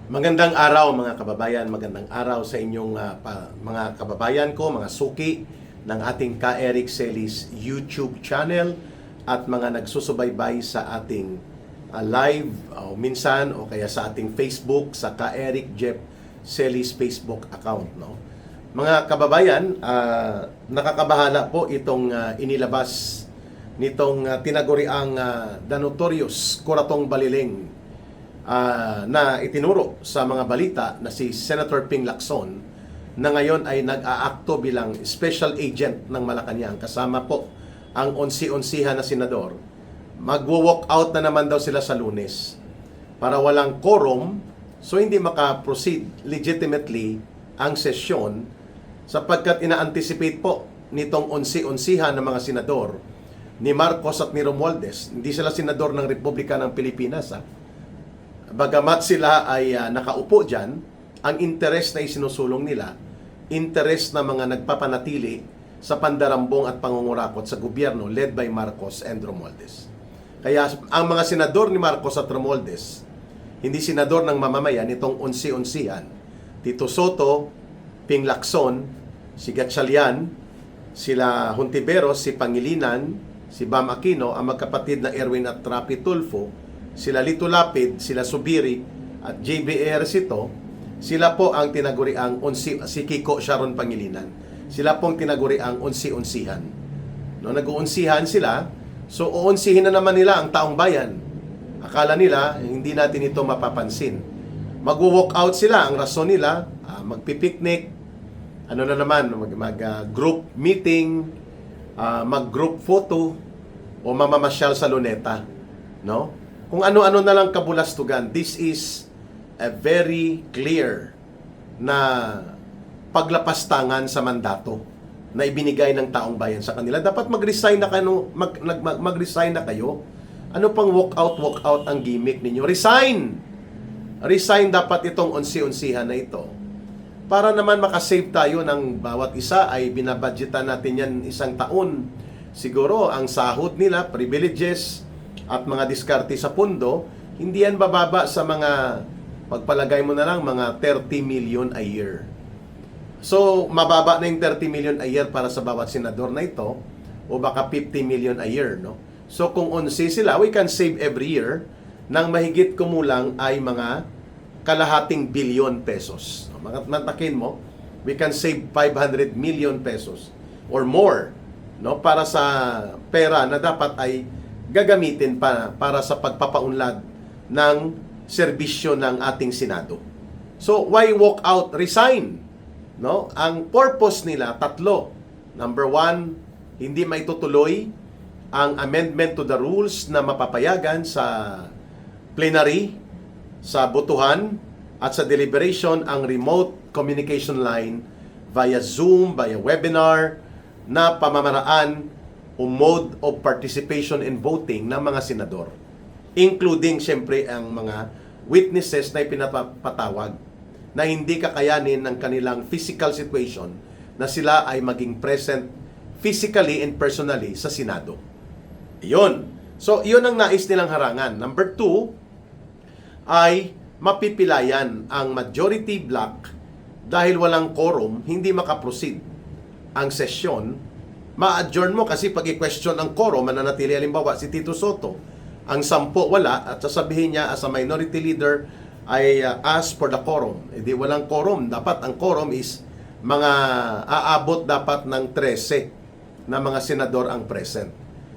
Magandang araw mga kababayan, magandang araw sa inyong mga kababayan ko, mga suki ng ating Ka Eric Celis YouTube channel at mga nagsusubaybay sa ating live o minsan o kaya sa ating Facebook sa Ka Eric Jeff Celis Facebook account. No? Mga kababayan, nakakabahala po itong inilabas nitong tinaguriang The Notorious Kuratong Baliling na itinuro sa mga balita na si Senator Ping Lacson na ngayon ay nag-aakto bilang special agent ng Malacanang kasama po ang onsi-onsihan na senador. Magwo-walk out na naman daw sila sa Lunes para walang quorum, so hindi maka-proceed legitimately ang sesyon sapagkat ina-anticipate po nitong onsi-onsihan ng mga senador ni Marcos at ni Romualdez. Hindi sila senador ng Republika ng Pilipinas, bagamat sila ay nakaupo dyan, ang interes na isinusulong nila, interes na mga nagpapanatili sa pandarambong at pangungurakot sa gobyerno led by Marcos and Romualdez. Kaya ang mga senador ni Marcos at Romualdez, hindi senador ng mamamayan, itong onsi-onsihan, Tito Soto, Ping Lacson, si Gatchalian, sila Hontiveros, si Pangilinan, si Bam Aquino, ang magkapatid na Erwin at Rapi Tulfo, sila Lito Lapid, sila Subiri at JB Ejercito, sila po ang tinaguriang si Kiko Sharon Pangilinan. Sila pong tinaguriang onsi-onsihan. No, nag-uunsihan sila, so uunsihin na naman nila ang taong bayan. Akala nila hindi natin ito mapapansin. Mag-walk out sila, ang rason nila, magpipiknik, ano na naman, mag-group meeting, mag-group photo o mamamasyal sa Luneta, no? Kung ano-ano na lang kabulastugan, this is a very clear na paglapastangan sa mandato na ibinigay ng taong bayan sa kanila. Dapat mag-resign na kayo, mag-resign na kayo. Ano pang walk out ang gimmick ninyo? Resign! Resign dapat itong onsi-onsihan na ito. Para naman makasave tayo ng bawat isa ay binabudgetan natin yan isang taon. Siguro ang sahod nila, privileges, at mga diskarte sa pundo, hindi yan bababa sa mga, pagpalagay mo na lang, mga 30 million a year. So, mababa na yung 30 million a year para sa bawat senador na ito, o baka 50 million a year, no? So, kung onsi sila, we can save every year ng mahigit kumulang ay mga kalahating bilyon pesos. Matakin mo, we can save 500 million pesos or more, no? Para sa pera na dapat ay gagamitin para sa pagpapaunlad ng serbisyo ng ating Senado. So, why walk out? Resign. No? Ang purpose nila, tatlo. Number one, hindi maitutuloy ang amendment to the rules na mapapayagan sa plenary, sa botohan, at sa deliberation ang remote communication line via Zoom, via webinar, na pamamaraan o mode of participation in voting ng mga senador, including siyempre ang mga witnesses na ipinapatawag na hindi kakayanin ng kanilang physical situation na sila ay maging present physically and personally sa Senado. Iyon. So, iyon ang nais nilang harangan. Number two, ay mapipilayan ang majority block dahil walang quorum, hindi makaproceed ang sesyon. Ma-adjourn mo kasi pag i-question ang quorum, mananatili halimbawa si Tito Soto. Ang 10 wala at sasabihin niya as a minority leader ay ask for the quorum. E di walang quorum. Dapat ang quorum is mga aabot dapat ng 13 na mga senador ang present.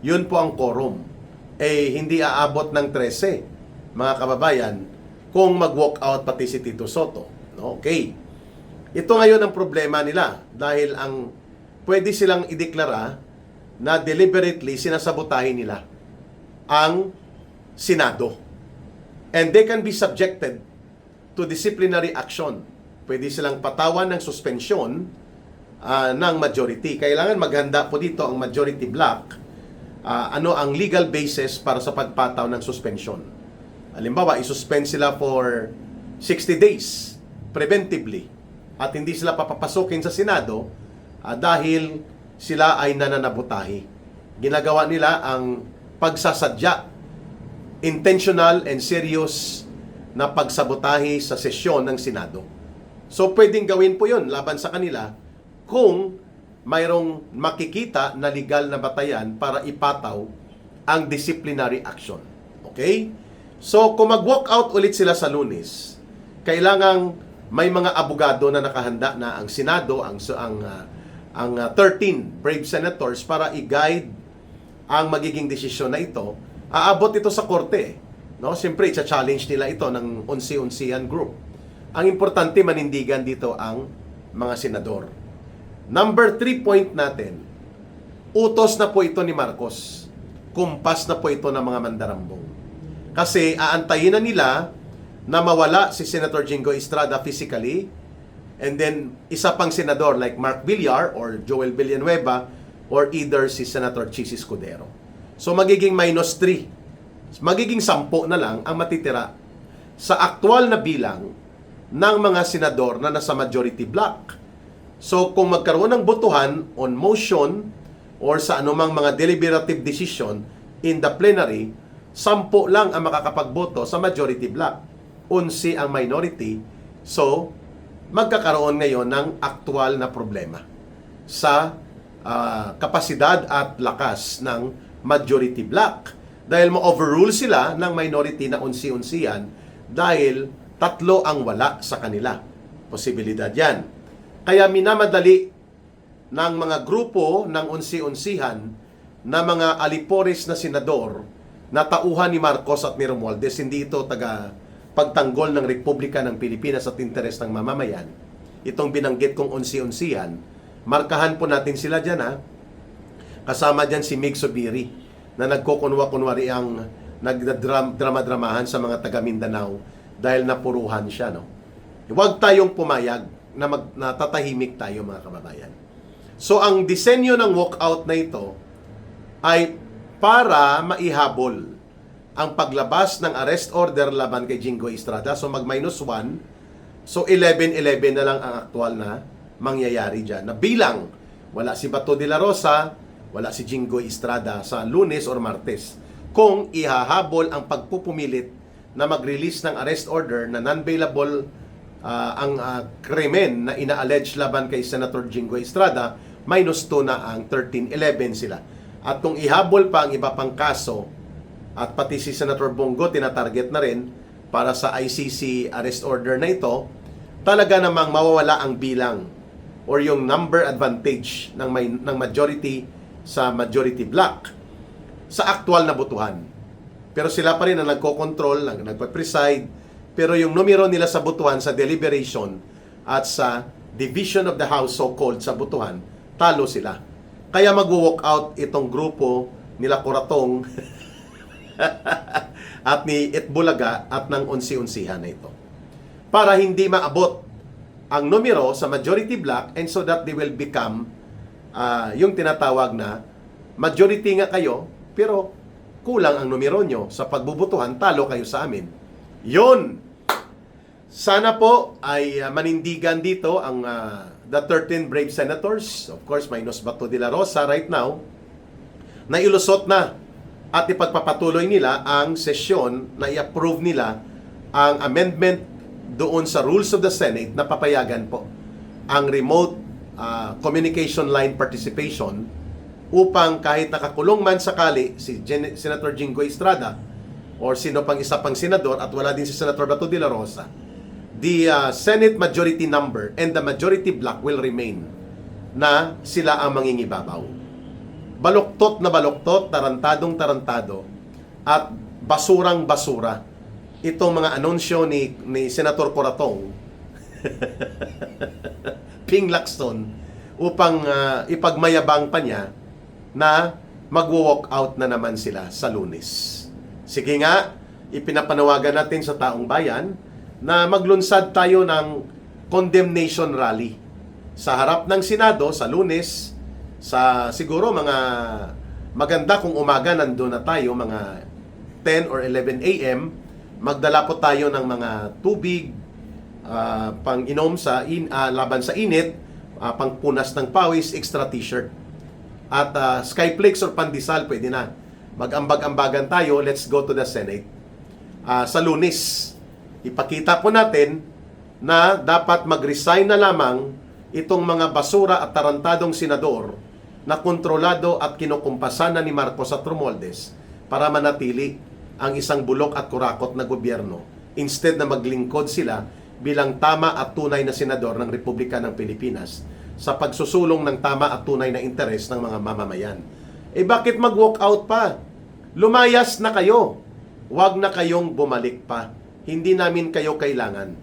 Yun po ang quorum. Eh hindi aabot ng 13, mga kababayan, kung mag-walk out pati si Tito Soto. Okay. Ito ngayon ang problema nila dahil ang pwede silang ideklara na deliberately sinasabotahin nila ang Senado. And they can be subjected to disciplinary action. Pwede silang patawan ng suspensyon ng majority. Kailangan maghanda po dito ang majority block. Ano ang legal basis para sa pagpataw ng suspension. Halimbawa, isuspend sila for 60 days preventively at hindi sila papapasukin sa Senado dahil sila ay nananabutahi. Ginagawa nila ang pagsasadya, intentional and serious na pagsabotahe sa sesyon ng Senado. So pwedeng gawin po yun laban sa kanila kung mayroong makikita na legal na batayan para ipataw ang disciplinary action. Okay? So kung mag-walk out ulit sila sa Lunes, kailangang may mga abogado na nakahanda na ang Senado, ang 13 brave senators para i-guide ang magiging desisyon na ito. Aabot ito sa korte. No? Siyempre, i-challenge nila ito ng unsi-unsian group. Ang importante, manindigan dito ang mga senador. Number 3 point natin, utos na po ito ni Marcos. Kumpas na po ito ng mga mandarambong. Kasi aantayin na nila na mawala si Senator Jingo Estrada physically, and then isa pang senador like Mark Villar or Joel Villanueva or either si Senator Chis Escudero. So magiging -3. Magiging 10 na lang ang matitira sa aktual na bilang ng mga senador na nasa majority block. So kung magkaroon ng botohan on motion or sa anumang mga deliberative decision in the plenary, 10 lang ang makakapagboto sa majority block. 11 ang minority. So, magkakaroon ngayon ng aktual na problema sa kapasidad at lakas ng majority block. Dahil ma-overrule sila ng minority na unsi-unsiyan dahil 3 ang wala sa kanila. Posibilidad yan. Kaya minamadali ng mga grupo ng unsi-unsihan na mga alipores na senador na tauhan ni Marcos at ni Romualdez, hindi ito taga pagtanggol ng Republika ng Pilipinas at interes ng mamamayan. Itong binanggit kong unsi-unsihan, markahan po natin sila dyan, ha. Kasama dyan si Mig Subiri na nagkukunwa-kunwari ang nagdrama-dramahan sa mga taga Mindanao dahil napuruhan siya, no. Huwag tayong pumayag na natatahimik tayo, mga kababayan. So ang disenyo ng walkout na ito ay para maihabol ang paglabas ng arrest order laban kay Jingo Estrada. So mag-1. So 11-11 na lang ang aktual na mangyayari dyan. Na bilang wala si Bato de la Rosa, wala si Jingo Estrada sa Lunes or Martes. Kung ihahabol ang pagpupumilit na mag-release ng arrest order na non-bailable ang krimen na ina-allege laban kay Senator Jingo Estrada, -2 na ang 13-11 sila. At kung ihabol pa ang iba pang kaso, at pati si Senator Bongo tinatarget na rin para sa ICC arrest order na ito, talaga namang mawawala ang bilang or yung number advantage ng majority sa majority block sa aktual na botohan. Pero sila pa rin ang nagko-control, nagpa-preside, pero yung numero nila sa botohan, sa deliberation at sa division of the House so-called sa botohan, talo sila. Kaya mag-walk out itong grupo nila Coratong at ni Itbulaga at ng unsi-unsihan na ito. Para hindi maabot ang numero sa majority block and so that they will become yung tinatawag na majority nga kayo pero kulang ang numero nyo sa pagbubutuhan, talo kayo sa amin. Yun! Sana po ay manindigan dito ang the 13 brave senators, of course, minus Bato de la Rosa right now, na ilusot na at ipagpapatuloy nila ang sesyon na i-approve nila ang amendment doon sa Rules of the Senate na papayagan po ang remote communication line participation upang kahit nakakulong man sakali si Senator Jingo Estrada or sino pang isa pang senador at wala din si Senator Bato de la Rosa, the Senate majority number and the majority block will remain na sila ang mangingibabaw. Baluktot na baluktot, tarantadong tarantado, at basurang basura itong mga anunsyo ni Senator Coratong Ping Lacson upang ipagmayabang pa niya na mag-walk out na naman sila sa Lunes. Sige nga, ipinapanawagan natin sa taong bayan na maglunsad tayo ng condemnation rally sa harap ng Senado sa Lunes, sa siguro mga maganda kung umaga nandun na tayo, mga 10 or 11 a.m. Magdala po tayo ng mga tubig, pang inom sa laban sa init, pang punas ng pawis, extra t-shirt. At skyflakes or pandesal, pwede na. Mag-ambag-ambagan tayo, let's go to the Senate. Sa Lunes, Ipakita po natin na dapat mag-resign na lamang itong mga basura at tarantadong senador na kontrolado at kinukumpasan na ni Marcos at Romualdez para manatili ang isang bulok at kurakot na gobyerno instead na maglingkod sila bilang tama at tunay na senador ng Republika ng Pilipinas sa pagsusulong ng tama at tunay na interes ng mga mamamayan. Bakit mag-walk out pa? Lumayas na kayo. Huwag na kayong bumalik pa. Hindi namin kayo kailangan.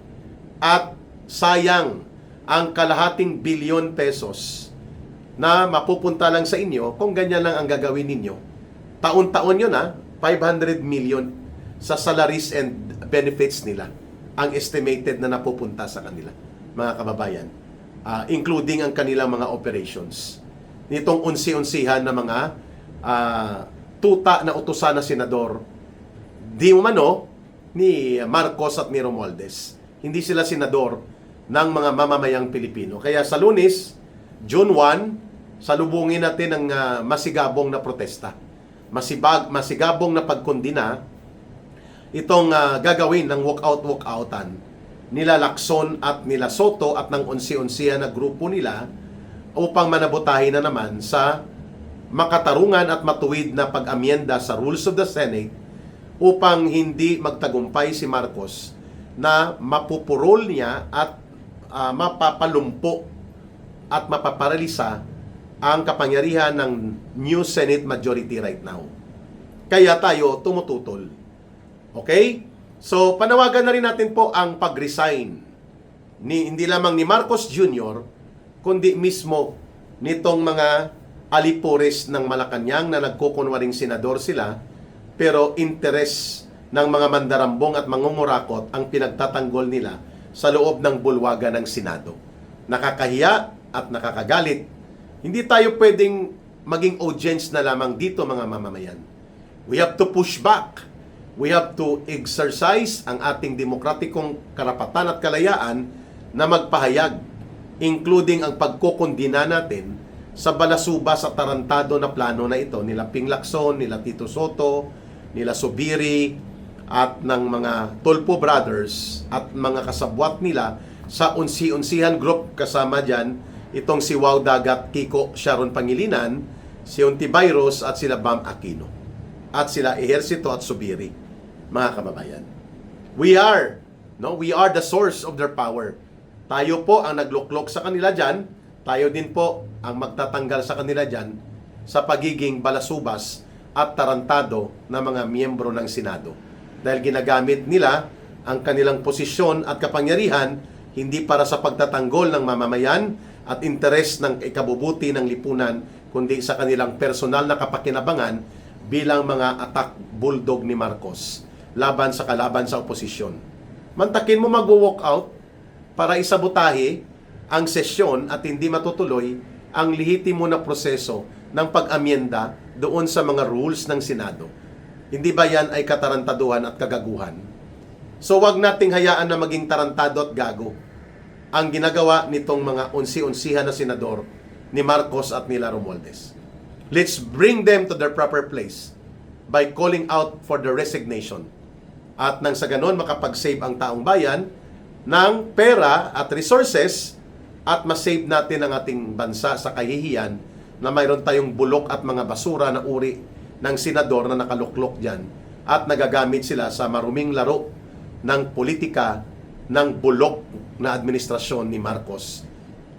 At sayang ang kalahating bilyon pesos na mapupunta lang sa inyo kung ganyan lang ang gagawin ninyo. Taon-taon yun 500 million sa salaries and benefits nila ang estimated na napupunta sa kanila, mga kababayan. Including ang kanilang mga operations. Nitong unsi-unsihan na mga tuta na utusan na senador, di umano ni Marcos at ni Romualdez. Hindi sila senador ng mga mamamayang Pilipino. Kaya sa Lunes, June 1, salubungin natin ang masigabong na protesta. Masigabong na pagkondina itong gagawin ng walkout-walkoutan nila Lacson at nila Soto at ng unsi-unsihan na grupo nila upang manabutahin na naman sa makatarungan at matuwid na pag-amyenda sa Rules of the Senate upang hindi magtagumpay si Marcos na mapupurol niya at mapapalumpo at mapaparalisa ang kapangyarihan ng new Senate majority right now. Kaya tayo tumututol. Okay? So, panawagan na rin natin po ang pag-resign hindi lamang ni Marcos Jr., kundi mismo nitong mga alipores ng Malacanang na nagkukunwaring senador sila, pero interes ng mga mandarambong at mangungurakot ang pinagtatanggol nila sa loob ng bulwagan ng Senado. Nakakahiya at nakakagalit. Hindi tayo pwedeng maging audience na lamang dito, mga mamamayan. We have to push back. We have to exercise ang ating demokratikong karapatan at kalayaan na magpahayag, including ang pagkukondina natin sa balasubas at tarantado na plano na ito nila Ping Lacson, nila Tito Soto, nila Subiri, at ng mga Tulfo Brothers at mga kasabwat nila sa unsi-unsihan group. Kasama dyan itong si Wow Dagat, Kiko Sharon Pangilinan, si Ontiveros at sila Bam Aquino, at sila Ejercito at Subiri. Mga kababayan, we are the source of their power. Tayo po ang nagluklok sa kanila dyan. Tayo din po ang magtatanggal sa kanila dyan sa pagiging balasubas at tarantado na mga miyembro ng Senado. Dahil ginagamit nila ang kanilang posisyon at kapangyarihan hindi para sa pagtatanggol ng mamamayan at interes ng ikabubuti ng lipunan, kundi sa kanilang personal na kapakinabangan bilang mga attack bulldog ni Marcos laban sa kalaban sa oposisyon. Mantakin mo mag-walk out para isabotahe ang sesyon at hindi matutuloy ang lehitimo na proseso ng pag-amyenda doon sa mga rules ng Senado. Hindi ba yan ay katarantaduhan at kagaguhan? So wag nating hayaan na maging tarantado at gago ang ginagawa nitong mga unsi-unsihan na senador ni Marcos at nila Romualdez. Let's bring them to their proper place by calling out for their resignation. At nang sa ganon makapag-save ang taong bayan ng pera at resources at masave natin ang ating bansa sa kahihiyan na mayroon tayong bulok at mga basura na uri ng senador na nakaluklok dyan at nagagamit sila sa maruming laro ng politika ng bulok na administrasyon ni Marcos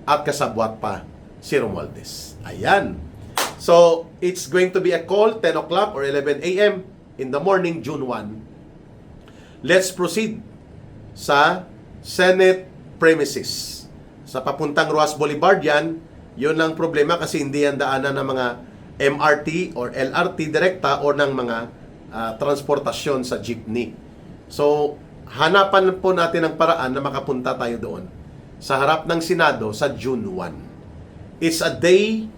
at kasabwat pa si Romualdez. Ayan. So, it's going to be a call 10 o'clock or 11 a.m. in the morning, June 1. Let's proceed sa Senate premises. Sa papuntang Roas Boulevard yan, yun lang problema kasi hindi yan daanan ng mga MRT or LRT direkta o ng mga transportasyon sa jeepney. So, hanapan po natin ang paraan na makapunta tayo doon sa harap ng Senado sa June 1. It's a day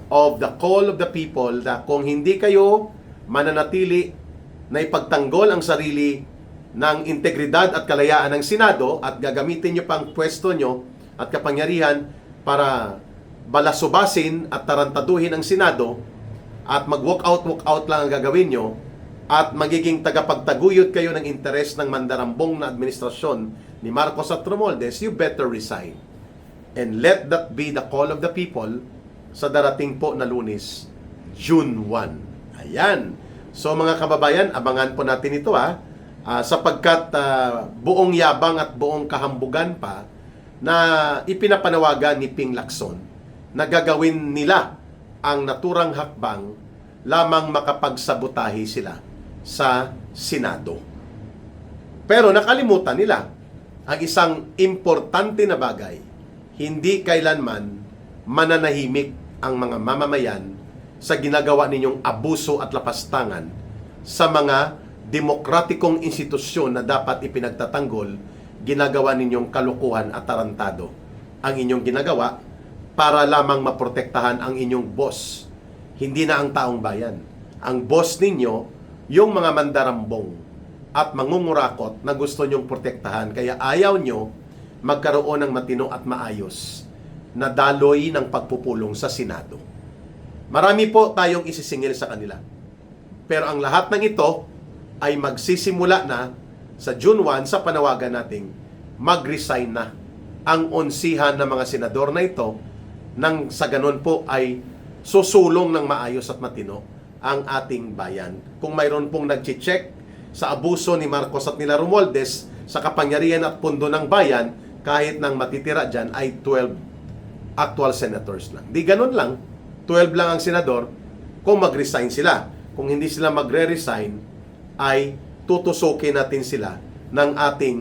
of the call of the people na kung hindi kayo mananatili na ipagtanggol ang sarili ng integridad at kalayaan ng Senado at gagamitin nyo pang pwesto nyo at kapangyarihan para balasubasin at tarantaduhin ang Senado at mag-walk out lang ang gagawin nyo, at magiging tagapagtaguyod kayo ng interes ng mandarambong na administrasyon ni Marcos at Romualdez, you better resign. And let that be the call of the people sa darating po na Lunes, June 1. Ayan. So mga kababayan, abangan po natin ito sapagkat buong yabang at buong kahambugan pa na ipinapanawagan ni Ping Lacson na gagawin nila ang naturang hakbang lamang makapagsabotahe sila sa Senado. Pero nakalimutan nila ang isang importante na bagay. Hindi kailanman mananahimik ang mga mamamayan sa ginagawa ninyong abuso at lapastangan sa mga demokratikong institusyon na dapat ipinagtatanggol. Ginagawa ninyong kalukuhan at tarantado ang inyong ginagawa para lamang maprotektahan ang inyong boss. Hindi na ang taong bayan. Ang boss ninyo, yung mga mandarambong at mangungurakot na gusto nyong protektahan. Kaya ayaw nyo magkaroon ng matino at maayos na daloy ng pagpupulong sa Senado. Marami po tayong isisingil sa kanila. Pero ang lahat ng ito ay magsisimula na sa June 1 sa panawagan nating mag-resign na ang onsihan ng mga senador na ito nang sa ganun po ay susulong ng maayos at matino ang ating bayan. Kung mayroon pong nag-check sa abuso ni Marcos at nila Romualdez sa kapangyarihan at pundo ng bayan, kahit nang matitira dyan ay 12 actual senators lang. Di ganun lang, 12 lang ang senador kung mag-resign sila. Kung hindi sila magre-resign, ay tutusukin natin sila ng ating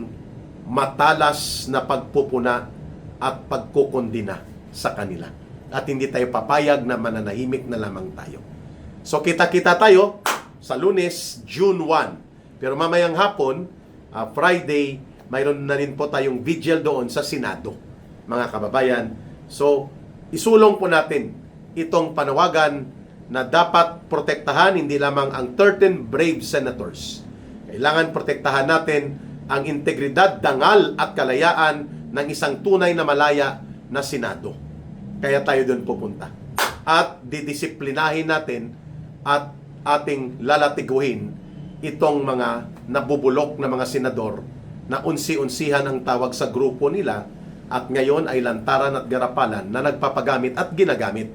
matalas na pagpupuna at pagkukondina sa kanila. At hindi tayo papayag na mananahimik na lamang tayo. So kita-kita tayo sa Lunes, June 1. Pero mamayang hapon, Friday, mayroon na rin po tayong vigil doon sa Senado, mga kababayan. So, isulong po natin itong panawagan na dapat protektahan hindi lamang ang 13 brave senators. Kailangan protektahan natin ang integridad, dangal at kalayaan ng isang tunay na malaya na Senado. Kaya tayo doon pupunta. At didisiplinahin natin at ating lalatiguhin itong mga nabubulok na mga senador na unsi-unsihan ang tawag sa grupo nila at ngayon ay lantaran at garapalan na nagpapagamit at ginagamit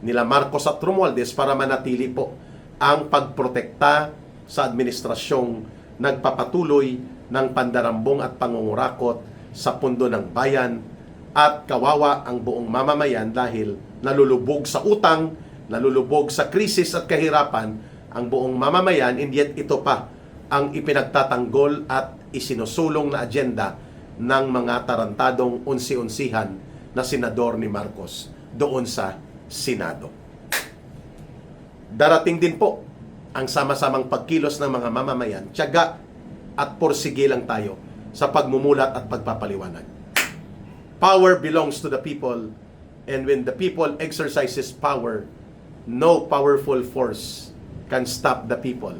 nila Marcos at Romualdez para manatili po ang pagprotekta sa administrasyong nagpapatuloy ng pandarambong at pangungurakot sa pundo ng bayan at kawawa ang buong mamamayan dahil nalulubog sa utang, nalulubog sa krisis at kahirapan ang buong mamamayan, and yet ito pa ang ipinagtatanggol at isinusulong na agenda ng mga tarantadong unsi-unsihan na senador ni Marcos doon sa Senado. Darating din po ang sama-samang pagkilos ng mga mamamayan, tiyaga at porsige lang tayo sa pagmumulat at pagpapaliwanag. Power belongs to the people, and when the people exercises power, no powerful force can stop the people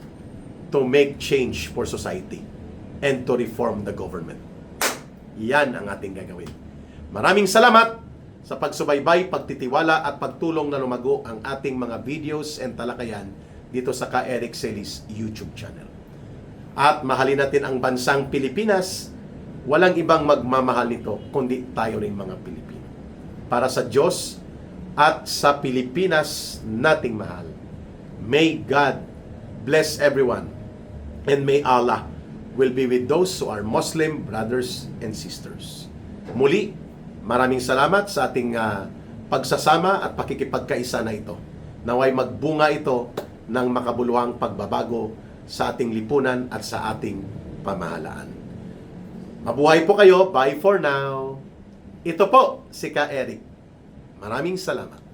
to make change for society and to reform the government. Yan ang ating gagawin. Maraming salamat sa pagsubaybay, pagtitiwala at pagtulong na lumago ang ating mga videos and talakayan dito sa Ka Eric Celis YouTube channel. At mahalin natin ang bansang Pilipinas. Walang ibang magmamahal nito kundi tayo rin mga Pilipino. Para sa Diyos at sa Pilipinas nating mahal. May God bless everyone, and may Allah will be with those who are Muslim brothers and sisters. Muli, maraming salamat sa ating pagsasama at pakikipagkaisa na ito. Naway magbunga ito ng makabuluhang pagbabago sa ating lipunan at sa ating pamahalaan. Mabuhay po kayo. Bye for now. Ito po si Ka Eric. Maraming salamat.